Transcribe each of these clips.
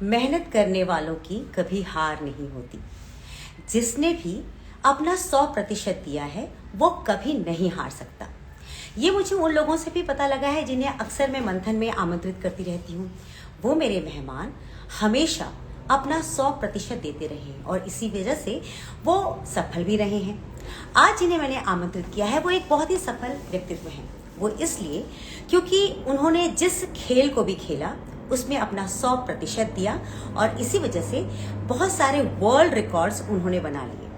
मेहनत करने वालों की कभी हार नहीं होती। जिसने भी अपना 100% दिया है वो कभी नहीं हार सकता। ये मुझे उन लोगों से भी पता लगा है जिन्हें अक्सर मैं मंथन में आमंत्रित करती रहती हूँ। वो मेरे मेहमान हमेशा अपना 100% देते रहे और इसी वजह से वो सफल भी रहे हैं। आज जिन्हें मैंने आमंत्रित किया है वो एक बहुत ही सफल व्यक्तित्व हैं। वो इसलिए क्योंकि उन्होंने जिस खेल को भी खेला उसमें अपना 100% दिया और इसी वजह से बहुत सारे वर्ल्ड रिकॉर्ड्स उन्होंने बना लिए।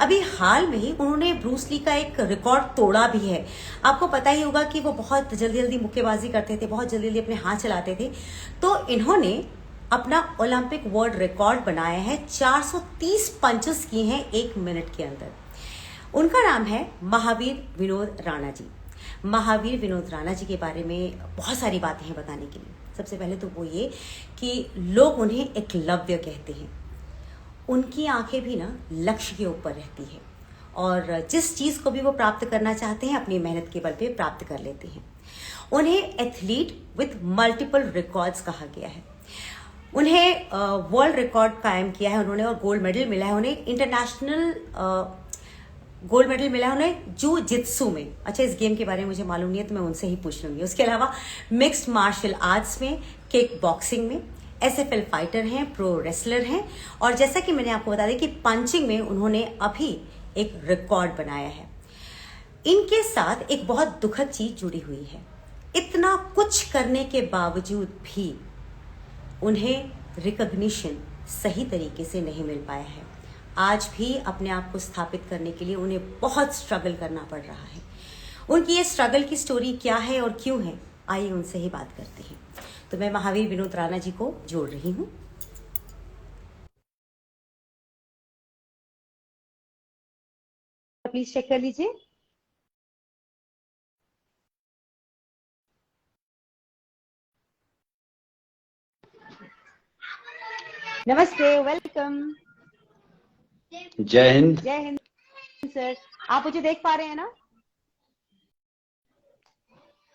अभी हाल में ही उन्होंने ब्रूस ली का एक रिकॉर्ड तोड़ा भी है। आपको पता ही होगा कि वो बहुत जल्दी जल्दी मुक्केबाजी करते थे, बहुत जल्दी जल्दी अपने हाथ चलाते थे। तो इन्होंने अपना ओलंपिक वर्ल्ड रिकॉर्ड बनाया है। 430 पंचेस किए हैं 1 मिनट के अंदर। उनका नाम है महावीर विनोद राणा जी। महावीर विनोद राणा जी के बारे में बहुत सारी बातें हैं बताने के लिए। सबसे पहले तो वो ये कि लोग उन्हें एकलव्य कहते हैं। उनकी आंखें भी ना लक्ष्य के ऊपर रहती है और जिस चीज को भी वो प्राप्त करना चाहते हैं अपनी मेहनत के बल पे प्राप्त कर लेते हैं। उन्हें एथलीट विथ मल्टीपल रिकॉर्ड्स कहा गया है। उन्हें वर्ल्ड रिकॉर्ड कायम किया है उन्होंने और गोल्ड मेडल मिला है उन्हें। इंटरनेशनल गोल्ड मेडल मिला है उन्हें जू जित्सु में। अच्छा, इस गेम के बारे में मुझे मालूम नहीं है तो मैं उनसे ही पूछ लूंगी। उसके अलावा मिक्स्ड मार्शल आर्ट्स में, किक बॉक्सिंग में, एसएफएल फाइटर हैं, प्रो रेसलर हैं और जैसा कि मैंने आपको बता दिया कि पंचिंग में उन्होंने अभी एक रिकॉर्ड बनाया है। इनके साथ एक बहुत दुखद चीज जुड़ी हुई है। इतना कुछ करने के बावजूद भी उन्हें रिकॉग्निशन सही तरीके से नहीं मिल पाया है। आज भी अपने आप को स्थापित करने के लिए उन्हें बहुत स्ट्रगल करना पड़ रहा है। उनकी ये स्ट्रगल की स्टोरी क्या है और क्यों है, आइए उनसे ही बात करते हैं। तो मैं महावीर विनोद राणा जी को जोड़ रही हूँ। प्लीज चेक कर लीजिए। नमस्ते, वेलकम। जय हिंद। जय हिंद सर। आप मुझे देख पा रहे हैं ना?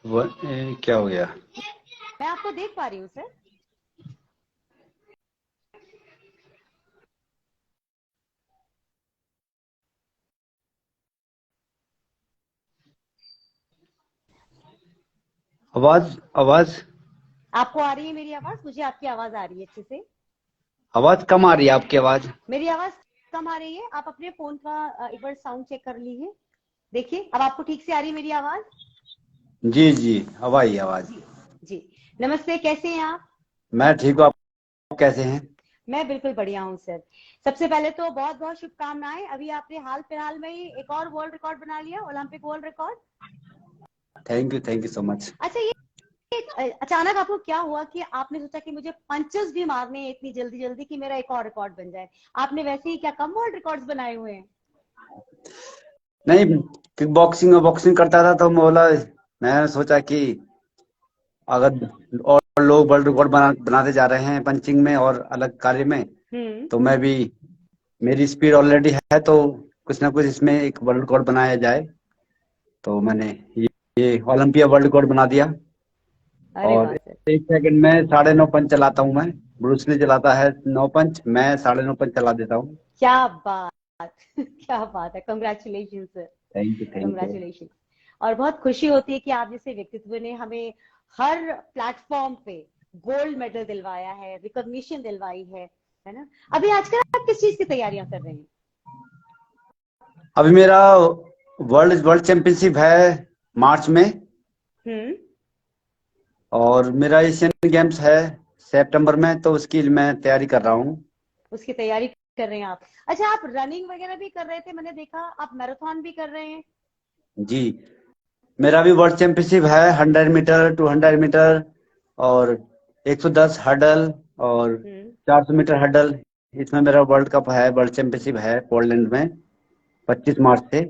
क्या हो गया? मैं आपको देख पा रही हूँ सर। आवाज आवाज आपको आ रही है मेरी आवाज? मुझे आपकी आवाज आ रही है अच्छे से। आवाज कम आ रही है आपकी आवाज। मेरी आवाज कम आ रही है? आप अपने फोन का एक बार साउंड चेक कर लीजिए। देखिए अब आपको ठीक से आ रही है मेरी आवाज? जी जी, अब आई आवाज। जी। नमस्ते, कैसे हैं आप? मैं ठीक हूँ, आप कैसे हैं? मैं बिल्कुल बढ़िया हूँ सर। सबसे पहले तो बहुत बहुत शुभकामनाएं। अभी आपने हाल फिलहाल में ही एक और वर्ल्ड रिकॉर्ड बना लिया, Olympic world record. Thank you so much. अच्छा, ये अचानक आपको क्या हुआ कि आपने सोचा कि मुझे पंचेस भी मारने हैं इतनी जल्दी जल्दी कि मेरा एक और रिकॉर्ड बन जाए? आपने वैसे ही क्या कम वर्ल्ड रिकॉर्ड्स बनाए हुए हैं? नहीं, किक बॉक्सिंग और बॉक्सिंग करता था तो मैंने सोचा कि अगर और लोग वर्ल्ड रिकॉर्ड बनाते जा रहे हैं पंचिंग में और अलग कार्य में, तो मैं भी, मेरी स्पीड ऑलरेडी है तो कुछ ना कुछ इसमें एक वर्ल्ड रिकॉर्ड बनाया जाए। तो मैंने ये ओलंपिया वर्ल्ड रिकॉर्ड बना दिया। अरे और वाह सर। 1 सेकंड में 9.5 पंच चलाता हूँ मैं। ब्रूस ली चलाता है 9 पंच, मैं 9.5 पंच चला देता हूँ। क्या बात क्या बात है। Congratulation sir. Thank you. Congratulation. और बहुत खुशी होती है कि आप जैसे व्यक्तित्व ने हमें हर प्लेटफॉर्म पे गोल्ड मेडल दिलवाया है, रिकॉग्निशन दिलवाई है ना? अभी आजकल आप किस चीज की तैयारियां कर रहे हैं? अभी मेरा वर्ल्ड वर्ल्ड चैंपियनशिप है मार्च में, हम्म। और मेरा एशियन गेम्स है सितंबर में, तो उसकी मैं तैयारी कर रहा हूँ। उसकी तैयारी कर रहे हैं आप? अच्छा, आप रनिंग वगैरह भी कर रहे थे, मैंने देखा आप मैराथन भी कर रहे हैं। जी, मेरा भी वर्ल्ड चैंपियनशिप है 100 मीटर, 200 मीटर और 110 हर्डल और हम्म। 400 मीटर हर्डल। इसमें मेरा वर्ल्ड कप है, वर्ल्ड चैंपियनशिप है पोलैंड में 25 मार्च से।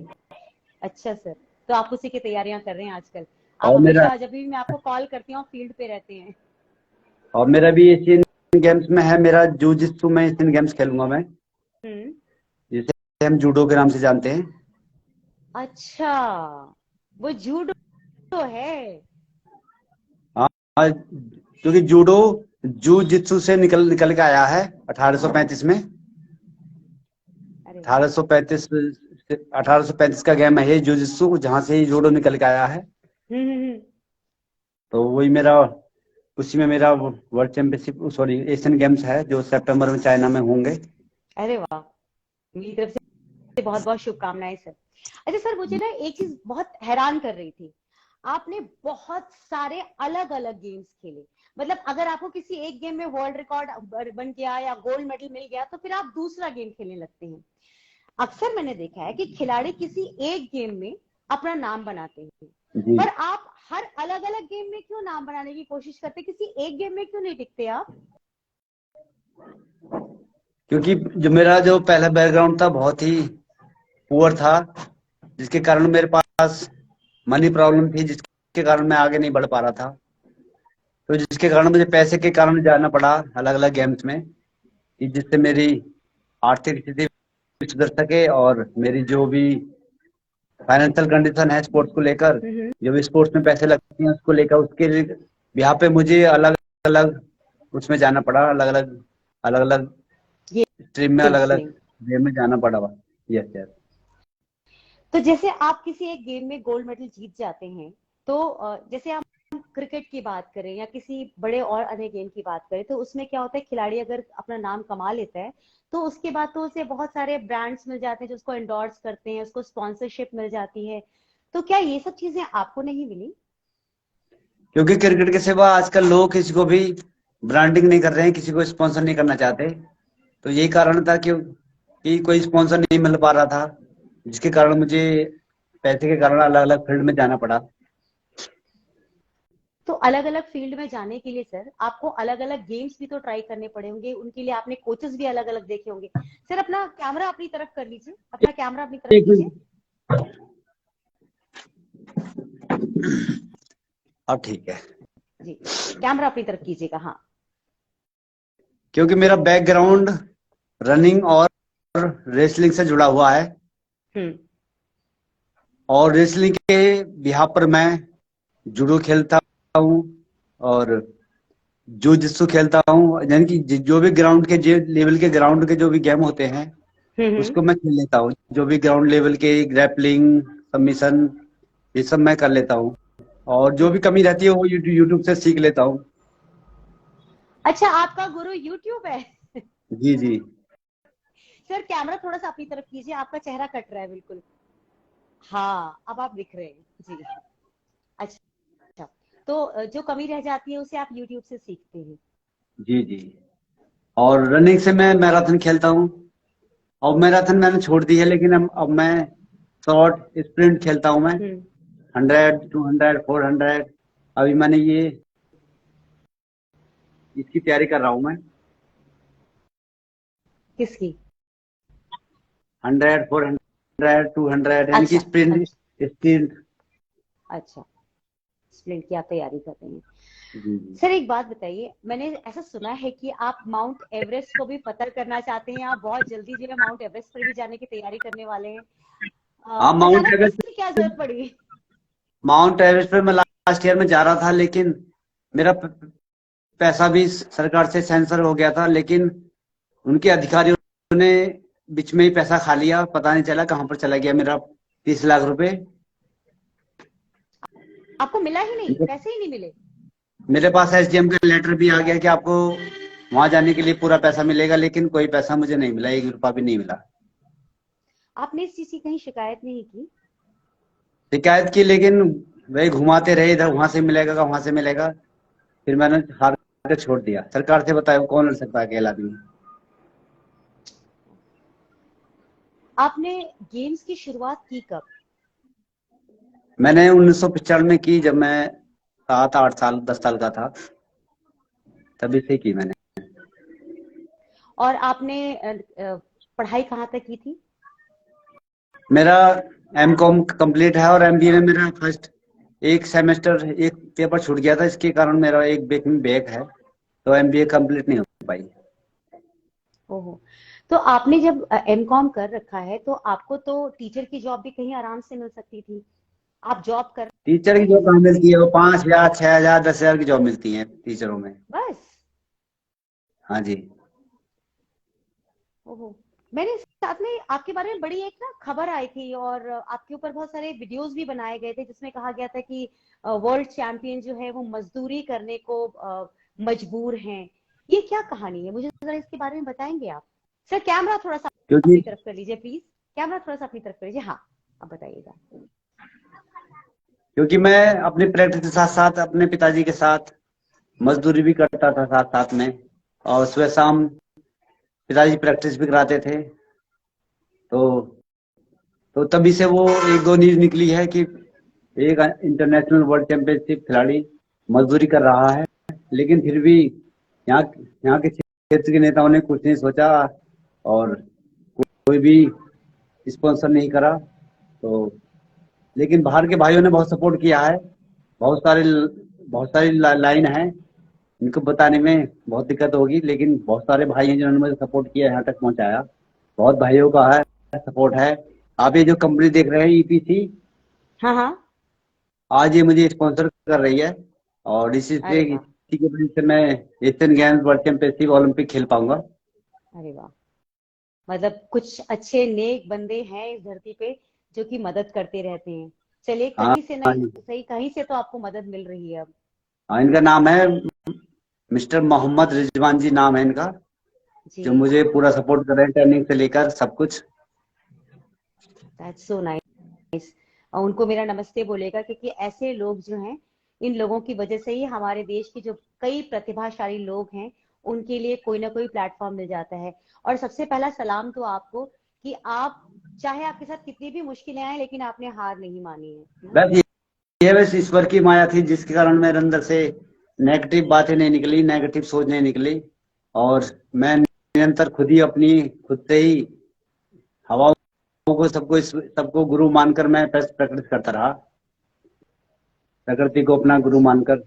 अच्छा सर। तो आप उसी की तैयारियां कर रहे हैं आजकल? आप और मेरा हमेशा जब भी मैं आपको कॉल करती हूँ फील्ड पे रहते हैं। और मेरा भी एशियन गेम्स में है, मेरा जूजित्सु में एशियन गेम्स खेलूंगा मैं, हम्म। जिसे हम जूडो के नाम से जानते हैं। अच्छा, वो जूडो है? हाँ, क्योंकि जूडो जू जित्सु से निकल निकल के आया है 1835 में। अरे वाह। 1835 1835 का गेम है ये जू जित्सु, जहाँ से ही जूडो निकल के आया है। हम्म। तो वही मेरा, उसी में मेरा world championship, sorry Asian games है, जो सितंबर में चाइना में होंगे। अरे वाह, मेरी तरफ से बहुत बहुत शुभकामनाएं सर। अच्छा सर, मुझे ना एक चीज बहुत हैरान कर रही थी, आपने बहुत सारे अलग अलग गेम्स खेले। मतलब अगर आपको किसी एक गेम में वर्ल्ड रिकॉर्ड बन गया या गोल्ड मेडल मिल गया तो फिर आप दूसरा गेम खेलने लगते हैं। अक्सर मैंने देखा है कि खिलाड़ी किसी एक गेम में अपना नाम बनाते हैं, जी, पर आप हर अलग अलग गेम में क्यों नाम बनाने की कोशिश करते हैं? किसी एक गेम में क्यों नहीं टिकते आप? क्योंकि जो मेरा जो पहला बैकग्राउंड था बहुत ही पुअर था, जिसके कारण मेरे पास मनी प्रॉब्लम थी, जिसके कारण मैं आगे नहीं बढ़ पा रहा था। तो जिसके कारण मुझे पैसे के कारण जाना पड़ा अलग अलग गेम्स में, कि जिससे मेरी आर्थिक स्थिति भी सुधर सके, और मेरी जो भी फाइनेंशियल कंडीशन है स्पोर्ट्स को लेकर, हम्म। जो भी स्पोर्ट्स में पैसे लगते हैं उसको लेकर, उसके लिए यहाँ पे मुझे अलग अलग उसमें जाना पड़ा, अलग अलग स्ट्रीम में, अलग गेम्स अलग में। वे में जाना पड़ा। Yes yes. तो जैसे आप किसी एक गेम में गोल्ड मेडल जीत जाते हैं, तो जैसे हम क्रिकेट की बात करें या किसी बड़े और अन्य गेम की बात करें, तो उसमें क्या होता है, खिलाड़ी अगर अपना नाम कमा लेता है तो उसके बाद तो उसे बहुत सारे ब्रांड्स मिल जाते हैं जो उसको एंडोर्स करते हैं, उसको स्पॉन्सरशिप मिल जाती है। तो क्या ये सब चीजें आपको नहीं मिली? क्योंकि क्रिकेट के सिवा आजकल लोग किसी को भी ब्रांडिंग नहीं कर रहे हैं, किसी को स्पॉन्सर नहीं करना चाहते। तो यही कारण था कि कोई स्पॉन्सर नहीं मिल पा रहा था, जिसके कारण मुझे पैसे के कारण अलग अलग फील्ड में जाना पड़ा। तो अलग अलग फील्ड में जाने के लिए सर आपको अलग अलग गेम्स भी तो ट्राई करने पड़े होंगे, उनके लिए आपने कोचेस भी अलग अलग देखे होंगे। सर अपना कैमरा अपनी तरफ कर लीजिए, अपना कैमरा अपनी तरफ एक कीजिए। अब ठीक है। जी, कैमरा अपनी तरफ कीजिएगा। हाँ। क्योंकि मेरा बैकग्राउंड रनिंग और रेसलिंग से जुड़ा हुआ है, हम्म। और रेसलिंग के बिहाफ पर मैं जूडो खेलता हूँ, और जूजित्सु खेलता हूँ, यानी कि जो भी ग्राउंड के, जो लेवल के ग्राउंड के जो भी गेम होते हैं हम्म। उसको मैं खेल लेता हूँ। जो भी ग्राउंड लेवल के ग्रैपलिंग, सबमिशन, ये सब मैं कर लेता हूँ। और जो भी कमी रहती है वो यूट्यूब से सीख लेता हूँ। अच्छा, आपका गुरु यूट्यूब है? जी जी। सर कैमरा थोड़ा सा अपनी तरफ कीजिए, आपका चेहरा कट रहा है बिल्कुल। हाँ, अब आप दिख रहे हैं जी। अच्छा, तो जो कमी रह जाती है उसे आप यूट्यूब से सीखते हैं। जी जी। और रनिंग से मैं मैराथन खेलता हूँ। और मैराथन मैंने छोड़ दी है, लेकिन अब मैं शॉर्ट स्प्रिंट खेलता हूँ मैं। हम्म। 100, 200, 400। अभी मैंने ये इसकी तैयारी कर रहा हूँ मैं। किसकी? 100, 400, 200, यानी कि अच्छा स्प्रिंट। अच्छा। स्प्रिंट। अच्छा, स्प्लिंट की आप तैयारी कर रहे हैं। जी जी। सर एक बात बताइए, मैंने ऐसा सुना है कि आप माउंट एवरेस्ट को भी फतह करना चाहते हैं, आप बहुत जल्दी जो है माउंट एवरेस्ट पर भी जाने की तैयारी करने वाले हैं। हाँ, अचानक इसकी क्या जरूरत पड़ी? माउंट एवरेस्ट पे मैं लास्ट ईयर में जा रहा था, लेकिन मेरा पैसा भी सरकार से सेंसर हो गया था, लेकिन उनके अधिकारियों ने बीच में ही पैसा खा लिया, पता नहीं चला कहाँ पर चला गया मेरा 30 लाख रुपए। आपको मिला ही नहीं, पैसे ही नहीं मिले? मेरे पास एसडीएम का लेटर भी आ गया कि आपको वहां जाने के लिए पूरा पैसा मिलेगा, लेकिन कोई पैसा मुझे नहीं मिला, 1 रुपया भी नहीं मिला। आपने इस चीज की कहीं शिकायत नहीं की? शिकायत की, लेकिन वही घुमाते रहे, इधर वहां से मिलेगा वहां से मिलेगा। फिर मैंने हार के छोड़ दिया। सरकार से बताया कौन लड़ सकता है अकेला आदमी। आपने गेम्स की शुरुआत की कब? मैंने 1995 में की, जब मैं 7, 8 साल 10 साल का था, तभी से की मैंने। और आपने पढ़ाई कहाँ तक की थी? मेरा एमकॉम कंप्लीट है, और एमबीए में मेरा फर्स्ट एक सेमेस्टर एक पेपर छूट गया था, इसके कारण मेरा एक बैक है, तो एमबीए कंप्लीट नहीं हो पाई। ओहो, तो आपने जब एमकॉम कर रखा है तो आपको तो टीचर की जॉब भी कहीं आराम से मिल सकती थी। आप जॉब कर टीचर रहे की हैं जॉब किसी कहाँ कंपनी मिलती है? में? वो 5,000, 6,000, 10,000 की जॉब मिलती है टीचरों में। बस? हाँ जी। ओहो। मैंने साथ में आपके बारे में बड़ी एक ना खबर आई थी, और आपके ऊपर बहुत सारे वीडियोस भी बनाए गए थे जिसमें कहा गया था कि वर्ल्ड चैंपियन जो है वो मजदूरी करने को मजबूर हैं। ये क्या कहानी है, मुझे जरा इसके बारे में बताएंगे आप? सर कैमरा थोड़ा सा क्योंकि अपनी तरफ कर लीजिए प्लीज। कैमरा थोड़ा सा अपनी तरफ कर लीजिए, हाँ। अब बताइएगा। क्योंकि मैं अपनी प्रैक्टिस के साथ साथ अपने पिताजी के साथ मजदूरी भी करता था साथ साथ में, और सुबह शाम पिताजी प्रैक्टिस भी कराते थे। तो तभी से वो एक दो न्यूज निकली है कि एक इंटरनेशनल वर्ल्ड चैंपियनशिप खिलाड़ी मजदूरी कर रहा है, लेकिन फिर भी यहाँ यहाँ के क्षेत्र के नेताओं ने कुछ नहीं सोचा और कोई भी स्पॉन्सर नहीं करा। तो लेकिन बाहर के भाइयों ने बहुत सपोर्ट किया है। बहुत सारे बहुत सारी लाइन है, इनको बताने में बहुत दिक्कत होगी, लेकिन बहुत सारे भाई हैं जिन्होंने मुझे सपोर्ट किया, यहाँ तक पहुंचाया। बहुत भाइयों का है सपोर्ट है। आप ये जो कंपनी देख रहे हैं ईपीसी, हाँ हाँ। आज ये मुझे स्पॉन्सर कर रही है, और इसी से अरे वाह। इसी की वजह से मैं Asian games, world championship, Olympic खेल पाऊंगा। अरे वाह। मतलब कुछ अच्छे नेक बंदे हैं इस धरती पे जो कि मदद करते रहते हैं। चलिए, हाँ कहीं से हाँ नहीं जी। सही, कहीं से तो आपको मदद मिल रही है अब। हाँ, इनका नाम है मिस्टर मोहम्मद रिजवान जी, नाम है इनका, जी। जो मुझे पूरा सपोर्ट कर रहे हैं, ट्रेनिंग से लेकर सब कुछ। That's so nice. और उनको मेरा नमस्ते बोलेगा, क्योंकि ऐसे लोग जो हैं, इन लोगों की वजह से ही हमारे देश के जो कई प्रतिभाशाली लोग हैं उनके लिए कोई ना कोई प्लेटफॉर्म मिल जाता है। और सबसे पहला सलाम तो आपको, कि आप चाहे आपके साथ कितनी भी मुश्किलें आए लेकिन आपने हार नहीं मानी है ना? बस ये बस ईश्वर की माया थी, जिसके कारण मेरे अंदर से नेगेटिव बातें नहीं निकली, नेगेटिव सोच नहीं निकली, और मैं निरंतर खुद से ही हवाओं को, सबको गुरु मानकर मैं प्रैक्टिस करता रहा, प्रकृति को अपना गुरु मानकर।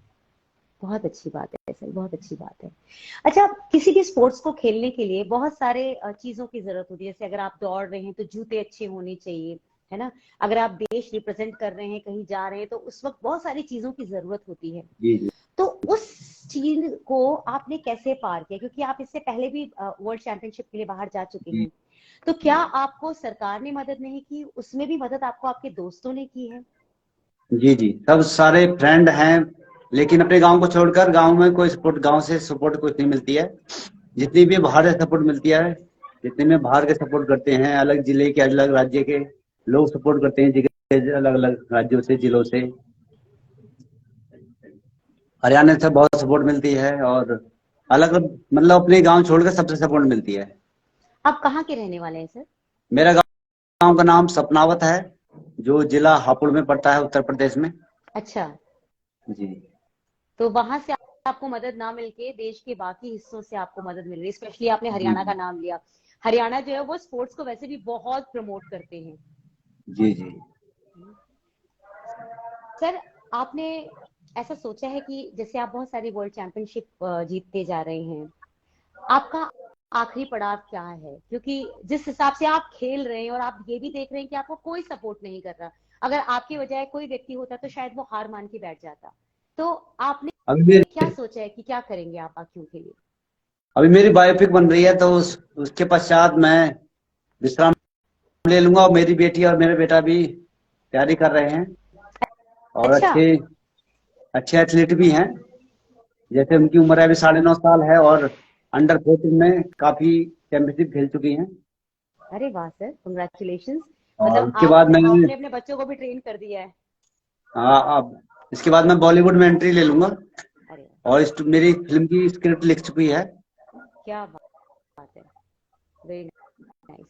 बहुत अच्छी बात है सर, बहुत अच्छी बात है। अच्छा, किसी भी स्पोर्ट्स को खेलने के लिए बहुत सारे चीजों की जरूरत होती है। जैसे अगर आप दौड़ रहे हैं तो जूते अच्छे होने चाहिए, है ना? अगर आप देश रिप्रेजेंट कर रहे हैं, कहीं जा रहे हैं, तो उस वक्त बहुत सारी चीजों की जरूरत होती है। जी जी। तो उस चीज को आपने कैसे पार किया, क्योंकि आप इससे पहले भी वर्ल्ड चैंपियनशिप के लिए बाहर जा चुके जी हैं? तो क्या आपको सरकार ने मदद नहीं की, उसमें भी मदद आपको आपके दोस्तों ने की है? जी जी, सब सारे फ्रेंड हैं, लेकिन अपने गांव को छोड़कर गांव में कोई सपोर्ट, गांव से सपोर्ट कुछ नहीं मिलती है। जितनी भी बाहर से सपोर्ट मिलती है, जितने में बाहर के सपोर्ट करते हैं, अलग जिले के, अलग राज्य के लोग सपोर्ट करते हैं, जिले अलग अलग राज्यों से, जिलों से। हरियाणा से बहुत सपोर्ट मिलती है, और अलग मतलब अपने गांव छोड़कर सबसे सपोर्ट मिलती है। आप कहाँ के रहने वाले हैं सर? मेरा गांव का नाम सपनावत है, जो जिला हापुड़ में पड़ता है, उत्तर प्रदेश में। अच्छा। जी। तो वहां से आपको मदद ना मिलके देश के बाकी हिस्सों से आपको मदद मिल रही है। स्पेशली आपने जी हरियाणा का नाम लिया। हरियाणा जो है वो स्पोर्ट्स को वैसे भी बहुत प्रमोट करते हैं। जी। जी सर, आपने ऐसा सोचा है कि जैसे आप बहुत सारी वर्ल्ड चैंपियनशिप जीतते जा रहे हैं, आपका आखिरी पड़ाव क्या है? क्योंकि जिस हिसाब से आप खेल रहे हैं और आप ये भी देख रहे हैं कि आपको कोई सपोर्ट नहीं कर रहा, अगर आपकी बजाय कोई व्यक्ति होता तो शायद वो हार मान के बैठ जाता। तो अभी आपने क्या मेरी सोचा है कि क्या करेंगे आप बाकियों के लिए? अभी मेरी बायोपिक बन रही है, तो उसके पश्चात मैं विश्राम ले लूंगा, और मेरी बेटी और मेरा बेटा भी तैयारी कर रहे हैं, और अच्छा। अच्छे अच्छे एथलीट भी हैं। जैसे उनकी उम्र अभी 9.5 साल है, और अंडर 14 में काफी चैंपियनशिप खेल चुकी हैं। अरे वाह सर, कंग्रेचुलेशंस। और मतलब उसके बाद आपने मैं आपने अपने बच्चों को भी ट्रेन कर दिया है। अब इसके बाद मैं बॉलीवुड में एंट्री ले लूंगा, अरे वाह, और मेरी फिल्म की स्क्रिप्ट लिख चुकी है। क्या बात है। Very nice.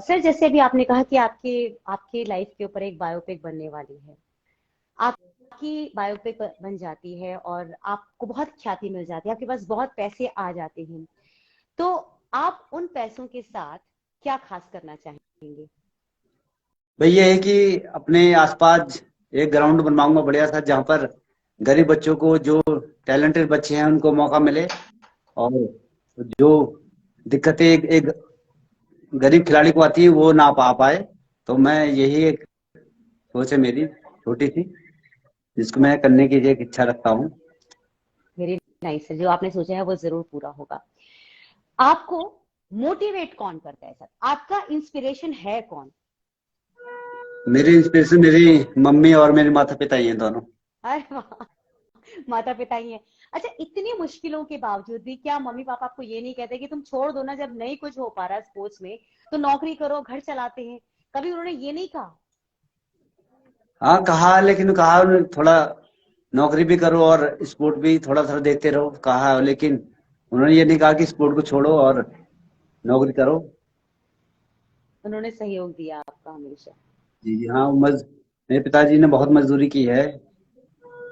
सर, जैसे अभी आपने कहा कि आपके आपके लाइफ के ऊपर एक बायोपिक बनने वाली है। आपकी बायोपिक बन जाती है और आपको बहुत ख्याति मिल जाती है, आपके पास बहुत पैसे आ जाते हैं, तो आप उन पैसों के साथ क्या खास करना चाहेंगे? भाई ये है कि अपने आसपास एक ग्राउंड बनवाऊंगा बढ़िया सा, जहाँ पर गरीब बच्चों को, जो टैलेंटेड बच्चे हैं, उनको मौका मिले, और जो दिक्कतें एक गरीब खिलाड़ी को आती है वो ना पा पाए। तो मैं यही एक सोच है मेरी, छोटी सी, जिसको मैं करने की एक इच्छा रखता हूँ। वेरी नाइस सर, जो आपने सोचा है वो जरूर पूरा होगा। आपको मोटिवेट कौन करता है सर? आपका इंस्पिरेशन है कौन? मेरी इंस्पिरेशन मेरी मम्मी और मेरे माता पिता ही हैं दोनों। अरे वाह, माता पिता ही है। अच्छा, इतनी मुश्किलों के बावजूद भी क्या मम्मी पापा आपको ये नहीं कहते कि तुम छोड़ दो ना, जब नहीं कुछ हो पा रहा स्पोर्ट्स में तो नौकरी करो, घर चलाते हैं? कभी उन्होंने ये नहीं कहा? हाँ कहा, लेकिन कहा उन्होंने थोड़ा नौकरी भी करो और स्पोर्ट भी थोड़ा थोड़ा देखते रहो, कहा, लेकिन उन्होंने ये नहीं कहा कि स्पोर्ट को छोड़ो और नौकरी करो। उन्होंने सहयोग दिया आपका हमेशा। जी जी हाँ, मेरे पिताजी ने बहुत मजदूरी की है,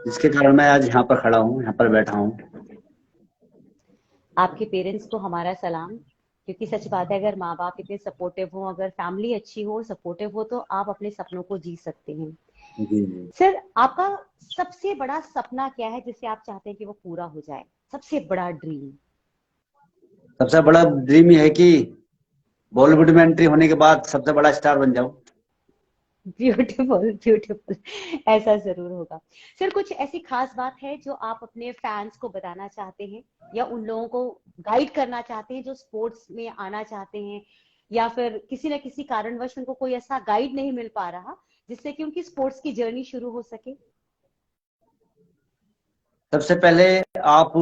जिसके कारण मैं आज यहाँ पर खड़ा हूँ, यहाँ पर बैठा हूँ। आपके पेरेंट्स को हमारा सलाम, क्योंकि सच बात है, अगर माँ बाप इतने सपोर्टिव हो, अगर फैमिली अच्छी हो, सपोर्टिव हो, तो आप अपने सपनों को जी सकते हैं। जी जी। सर, आपका सबसे बड़ा सपना क्या है जिसे आप चाहते हैं कि वो पूरा हो जाए? सबसे बड़ा ड्रीम? सबसे बड़ा ड्रीम ये है कि बॉलीवुड में एंट्री होने के बाद सबसे बड़ा स्टार बन जाऊं। ब्यूटीफुल ब्यूटीफुल, ऐसा जरूर होगा। सर, कुछ ऐसी खास बात है जो आप अपने फैंस को बताना चाहते हैं, या उन लोगों को गाइड करना चाहते हैं जो स्पोर्ट्स में आना चाहते हैं, या फिर किसी न किसी कारणवश उनको कोई ऐसा गाइड नहीं मिल पा रहा जिससे कि उनकी स्पोर्ट्स की जर्नी शुरू हो सके? सबसे पहले आप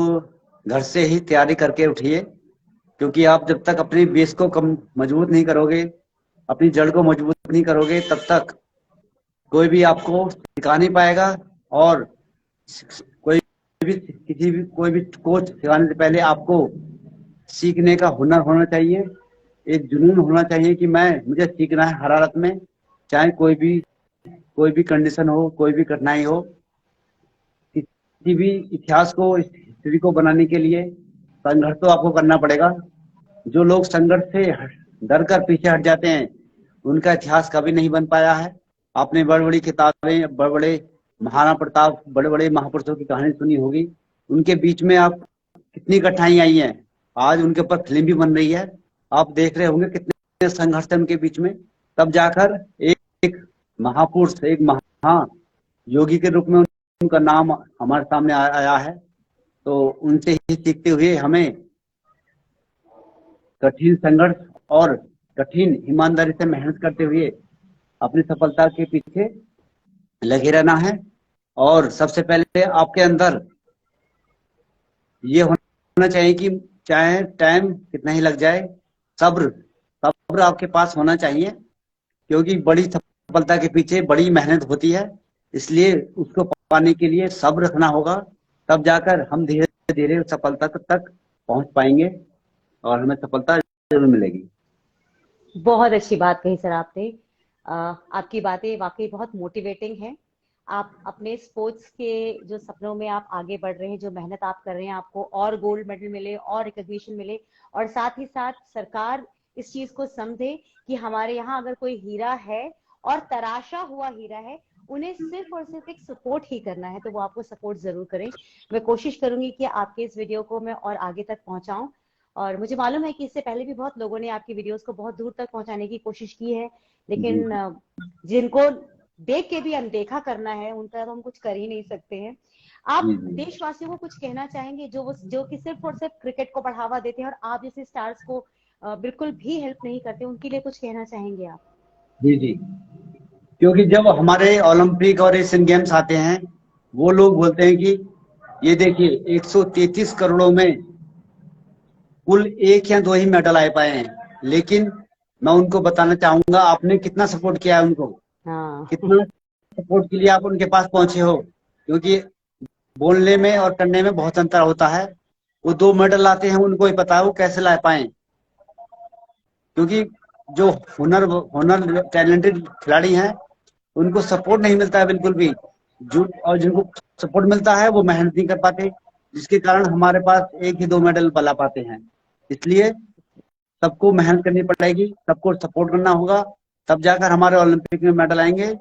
घर से ही तैयारी करके उठिए, क्योंकि आप जब तक अपनी बेस को कम मजबूत नहीं करोगे, अपनी जड़ को मजबूत नहीं करोगे, तब तक कोई भी आपको सिखा नहीं पाएगा। और कोई कोई भी कोच सिखाने से पहले आपको सीखने का हुनर होना चाहिए, एक जुनून होना चाहिए कि मुझे सीखना है हरारत में, चाहे कोई भी कंडीशन हो, कोई भी कठिनाई हो। किसी भी इतिहास को, इस हिस्ट्री को बनाने के लिए संघर्ष तो आपको करना पड़ेगा। जो लोग संघर्ष से डर कर पीछे हट जाते हैं, उनका इतिहास कभी नहीं बन पाया है। आपने बड़ी बड़ी किताबें, बड़े बड़े महाराणा प्रताप, बड़े बड़े महापुरुषों की कहानी सुनी होगी। उनके बीच में आप कितनी कठिनाई आई है, आज उनके ऊपर फिल्म भी बन रही है, आप देख रहे होंगे कितने संघर्ष है उनके बीच में। तब जाकर एक महापुरुष, एक महान योगी के रूप में उनका नाम हमारे सामने आया है। तो उनसे ही सीखते हुए हमें कठिन संघर्ष और कठिन ईमानदारी से मेहनत करते हुए अपनी सफलता के पीछे लगे रहना है। और सबसे पहले आपके अंदर ये होना चाहिए कि चाहे टाइम कितना ही लग जाए, सब्र सब्र आपके पास होना चाहिए, क्योंकि बड़ी सफलता के पीछे बड़ी मेहनत होती है। इसलिए उसको पाने के लिए सब्र रखना होगा, तब जाकर हम धीरे धीरे सफलता तक पहुंच पाएंगे और हमें सफलता जरूर मिलेगी। बहुत अच्छी बात कही सर आपने। आपकी बातें वाकई बहुत मोटिवेटिंग हैं। आप अपने स्पोर्ट्स के जो सपनों में आप आगे बढ़ रहे हैं, जो मेहनत आप कर रहे हैं, आपको और गोल्ड मेडल मिले और रिकॉग्निशन मिले, और साथ ही साथ सरकार इस चीज को समझे कि हमारे यहाँ अगर कोई हीरा है और तराशा हुआ हीरा है, उन्हें सिर्फ और सिर्फ एक सपोर्ट ही करना है, तो वो आपको सपोर्ट जरूर करें। मैं कोशिश करूंगी कि आपके इस वीडियो को मैं और आगे तक पहुंचाऊं, और मुझे मालूम है कि इससे पहले भी बहुत लोगों ने आपकी वीडियोस को बहुत दूर तक पहुंचाने की कोशिश की है, जी लेकिन जिनको देख के भी अनदेखा करना है उनका तो हम कुछ कर ही नहीं सकते हैं। आप जी जी। देशवासियों को कुछ कहना चाहेंगे जो कि सिर्फ और सिर्फ क्रिकेट को बढ़ावा देते हैं और आप जैसे स्टार्स को बिल्कुल भी हेल्प नहीं करते, उनके लिए कुछ कहना चाहेंगे आप? जी जी, क्योंकि जब हमारे ओलंपिक और एशियन गेम्स आते हैं, वो लोग बोलते हैं कि ये देखिए 133 करोड़ों में कुल एक या दो ही मेडल आ पाए हैं। लेकिन मैं उनको बताना चाहूंगा, आपने कितना सपोर्ट किया है उनको, हाँ। कितना सपोर्ट के लिए आप उनके पास पहुंचे हो, क्योंकि बोलने में और करने में बहुत अंतर होता है। वो 2 मेडल लाते हैं, उनको ही पता है वो कैसे ला पाए, क्योंकि जो हुनर हुनर टैलेंटेड खिलाड़ी हैं, उनको सपोर्ट नहीं मिलता है बिल्कुल भी। जो और जिनको सपोर्ट मिलता है वो मेहनत नहीं कर पाते, जिसके कारण हमारे पास एक ही 2 मेडल ला पाते हैं। इसलिए सबको मेहनत करनी पड़ेगी, सबको सपोर्ट करना होगा, तब जाकर हमारे ओलंपिक में मेडल आएंगे।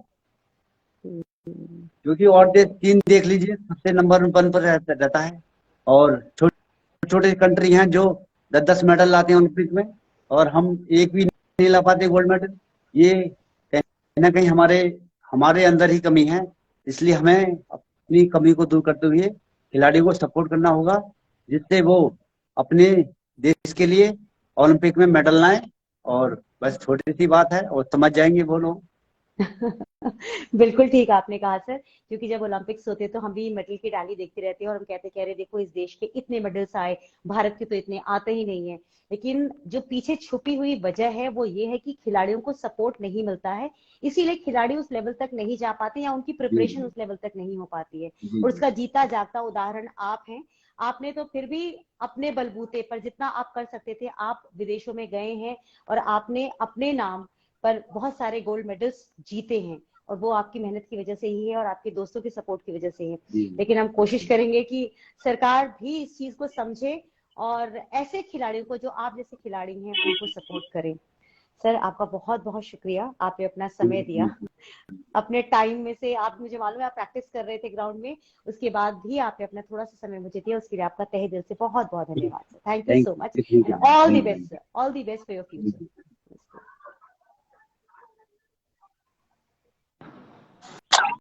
क्योंकि और देश, चीन देख लीजिए, सबसे नंबर 1 पर रहता है, और छोटे छोटे कंट्री हैं जो 10-10 मेडल लाते हैं ओलंपिक में, और हम एक भी नहीं ला पाते गोल्ड मेडल। ये कहीं ना कहीं हमारे अंदर ही कमी है। इसलिए हमें अपनी कमी को दूर करते हुए खिलाड़ी को सपोर्ट करना होगा, जिससे वो अपने देश के लिए ओलंपिक में मेडल लाएं। और बस छोटी सी बात है और समझ जाएंगे वो लोग। बिल्कुल ठीक आपने कहा सर, क्योंकि जब ओलंपिक्स होते हैं तो हम भी मेडल की डाली देखते रहते हैं और हम कहते कह रहे देखो इस देश के इतने मेडल्स आए, भारत के तो इतने आते ही नहीं है। लेकिन जो पीछे छुपी हुई वजह है वो ये है कि खिलाड़ियों को सपोर्ट नहीं मिलता है, इसीलिए खिलाड़ी उस लेवल तक नहीं जा पाते या उनकी जी प्रिपरेशन उस लेवल तक नहीं हो पाती है। जी और जी। उसका जीता जागता उदाहरण आप हैं। आपने तो फिर भी अपने बलबूते पर जितना आप कर सकते थे आप विदेशों में गए हैं और आपने अपने नाम पर बहुत सारे गोल्ड मेडल्स जीते हैं, और वो आपकी मेहनत की वजह से ही है और आपके दोस्तों की सपोर्ट की वजह से है। जी लेकिन हम कोशिश करेंगे कि सरकार भी इस चीज को समझे और ऐसे खिलाड़ियों को जो आप जैसे खिलाड़ी हैं उनको सपोर्ट करें। सर आपका बहुत बहुत शुक्रिया, आपने अपना समय दिया। जी। अपने टाइम में से आप, मुझे मालूम है आप प्रैक्टिस कर रहे थे ग्राउंड में, उसके बाद भी आपने अपना थोड़ा सा समय मुझे दिया, उसके लिए आपका तहे दिल से बहुत बहुत धन्यवाद sir. Thank you thank so much you, thank and you, all the thank best sir, all the best for your you. Future.